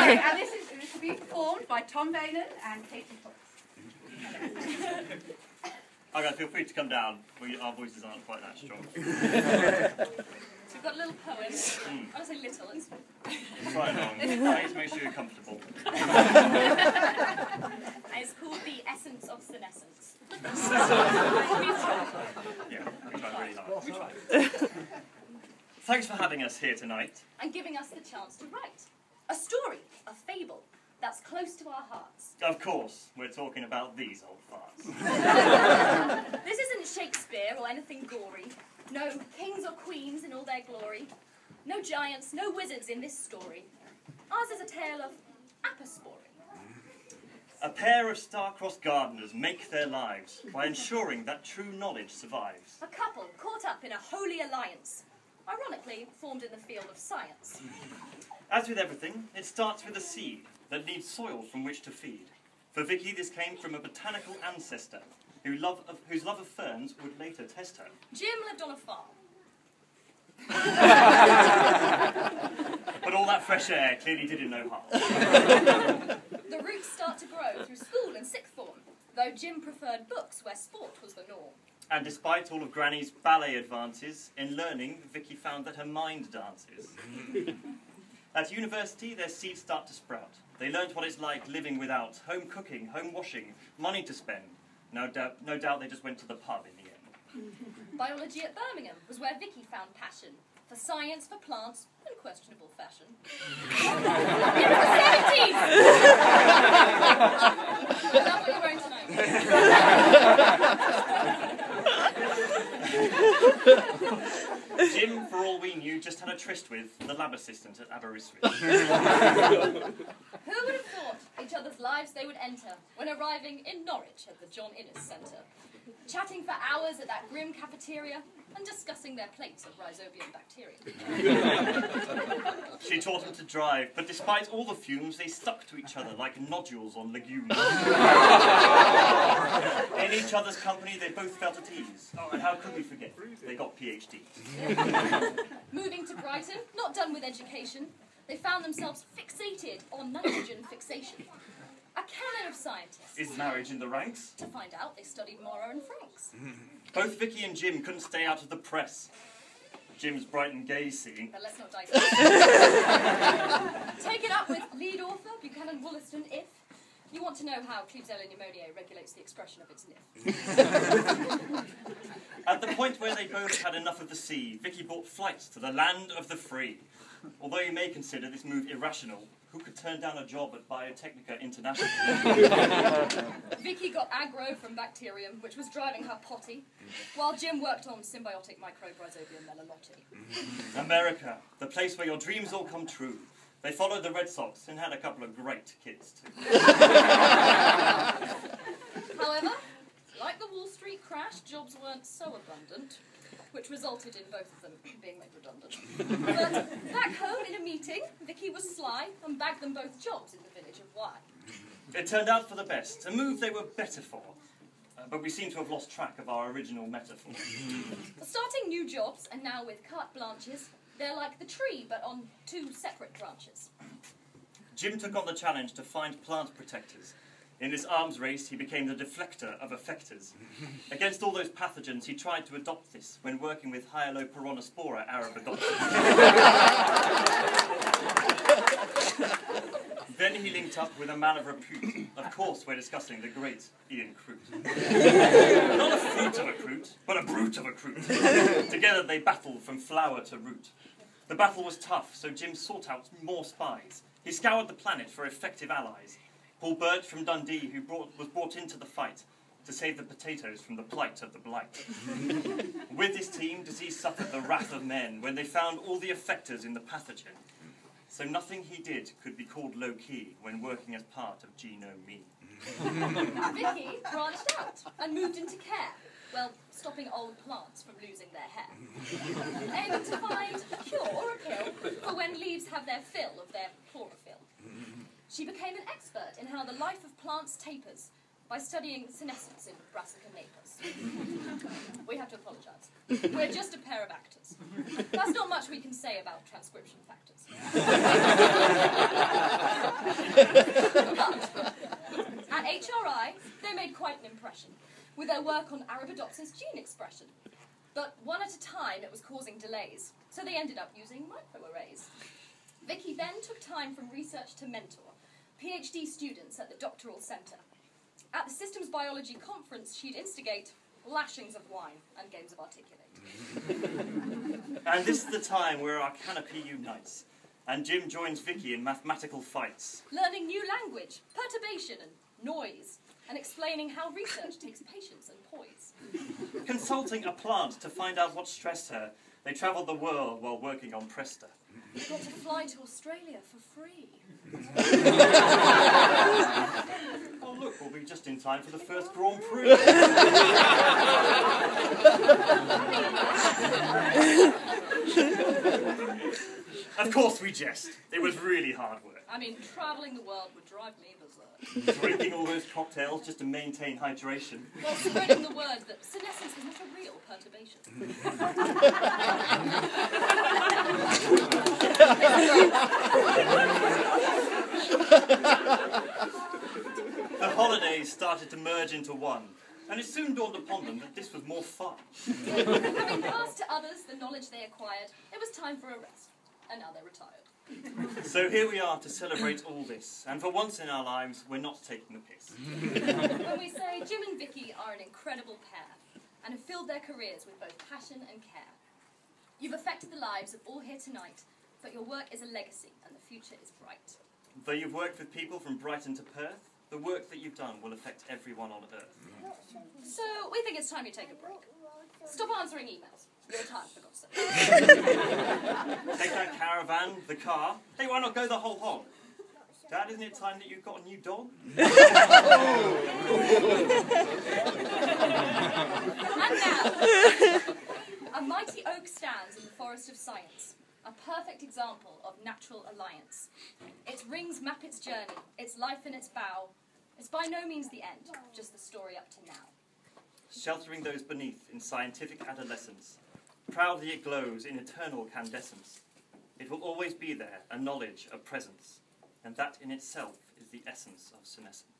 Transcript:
And this will be performed by Tom Bainen and Katie Fox. Okay, feel free to come down. Our voices aren't quite that strong. So we've got a little poem. I would say little. It's Try along. Please make sure you're comfortable. and it's called The Essence of Senescence. Yeah, we tried really hard. Thanks for having us here tonight. And giving us the chance to write. A story, a fable, that's close to our hearts. Of course, we're talking about these old farts. This isn't Shakespeare or anything gory. No kings or queens in all their glory. No giants, no wizards in this story. Ours is a tale of aposporing. A pair of star-crossed gardeners make their lives by ensuring that true knowledge survives. A couple caught up in a holy alliance, ironically formed in the field of science. As with everything, it starts with a seed that needs soil from which to feed. For Vicky, this came from a botanical ancestor whose love of ferns would later test her. Jim lived on a farm. But all that fresh air clearly did him no harm. The roots start to grow through school and sixth form, though Jim preferred books where sport was the norm. And despite all of Granny's ballet advances, in learning, Vicky found that her mind dances. At university, their seeds start to sprout. They learnt what it's like living without home cooking, home washing, money to spend. No doubt they just went to the pub in the end. Biology at Birmingham was where Vicky found passion for science, for plants, in questionable fashion. In the 70s! I love what you're wearing tonight. Jim, for all we knew, just had a tryst with the lab assistant at Aberystwyth. Who would have thought each other's lives they would enter when arriving in Norwich at the John Innes Centre, chatting for hours at that grim cafeteria and discussing their plates of rhizobium bacteria. She taught him to drive, but despite all the fumes, they stuck to each other like nodules on legumes. In each other's company, they both felt at ease. Oh, and how could we forget? They got PhDs. Moving to Brighton, not done with education, they found themselves fixated on nitrogen fixation. A canon of scientists. Is marriage in the ranks? To find out, they studied Morrow and Franks. Both Vicky and Jim couldn't stay out of the press. Jim's Brighton gaze scene. But let's not dive Take it up with lead author Buchanan Wollaston if you want to know how Klebsiella pneumoniae regulates the expression of its nif. At the point where they both had enough of the sea, Vicky bought flights to the land of the free. Although you may consider this move irrational, who could turn down a job at Biotechnica International? Vicky got aggro from bacterium, which was driving her potty, while Jim worked on symbiotic microbe rhizobium melanotti. America, the place where your dreams all come true. They followed the Red Sox and had a couple of great kids too. However, like the Wall Street crash, jobs weren't so abundant, which resulted in both of them being made redundant. But back home in a meeting, Vicky was sly and bagged them both jobs in the village of Wye. It turned out for the best, a move they were better for. But we seem to have lost track of our original metaphor. Starting new jobs, and now with carte blanches, they're like the tree, but on two separate branches. Jim took on the challenge to find plant protectors. In this arms race, he became the deflector of effectors. Against all those pathogens, he tried to adopt this when working with Hyaloperonospora arabidopsis. Then he linked up with a man of repute. Of course, we're discussing the great Ian Crute. Not a fruit of a crute, but a brute of a crute. Together they battled from flower to root. The battle was tough, so Jim sought out more spies. He scoured the planet for effective allies. Paul Birch from Dundee, who was brought into the fight to save the potatoes from the plight of the blight. With his team, disease suffered the wrath of men when they found all the effectors in the pathogen. So nothing he did could be called low-key when working as part of Genome Me. Vicky branched out and moved into care, well, stopping old plants from losing their hair. Aiming to find a cure or a pill for when leaves have their fill of their chlorophyll. She became an expert in how the life of plants tapers by studying senescence in brassica napers. We have to apologise. We're just a pair of actors. That's not much we can say about transcription factors. At HRI, they made quite an impression with their work on Arabidopsis gene expression. But one at a time, it was causing delays, so they ended up using microarrays. Vicky then took time from research to mentor PhD students at the doctoral centre. At the Systems Biology conference, she'd instigate lashings of wine and games of Articulate. And this is the time where our canopy unites, and Jim joins Vicky in mathematical fights. Learning new language, perturbation and noise, and explaining how research takes patience and poise. Consulting a plant to find out what stressed her, they travelled the world while working on Presta. Got to fly to Australia for free. Oh look, we'll be just in time for the first Grand Prix. Of course we jest. It was really hard work. I mean, travelling the world would drive me berserk. Drinking all those cocktails just to maintain hydration. While spreading the word that senescence is not a real perturbation. The holidays started to merge into one, and it soon dawned upon them that this was more fun. Having passed to others the knowledge they acquired, it was time for a rest, and now they're retired. So here we are to celebrate all this, and for once in our lives, we're not taking the piss. When we say Jim and Vicky are an incredible pair, and have filled their careers with both passion and care. You've affected the lives of all here tonight, but your work is a legacy, and the future is bright. Though you've worked with people from Brighton to Perth, the work that you've done will affect everyone on Earth. So we think it's time you take a break. Stop answering emails. You're tired, for God's sake. Take that caravan, the car. Hey, why not go the whole hog? Dad, isn't it time that you've got a new dog? And now, a mighty oak stands in the forest of science, a perfect example of natural alliance. Its rings map its journey, its life in its bough. It's by no means the end, just the story up to now. Sheltering those beneath in scientific adolescence, proudly it glows in eternal candescence. It will always be there, a knowledge, a presence, and that in itself is the essence of senescence.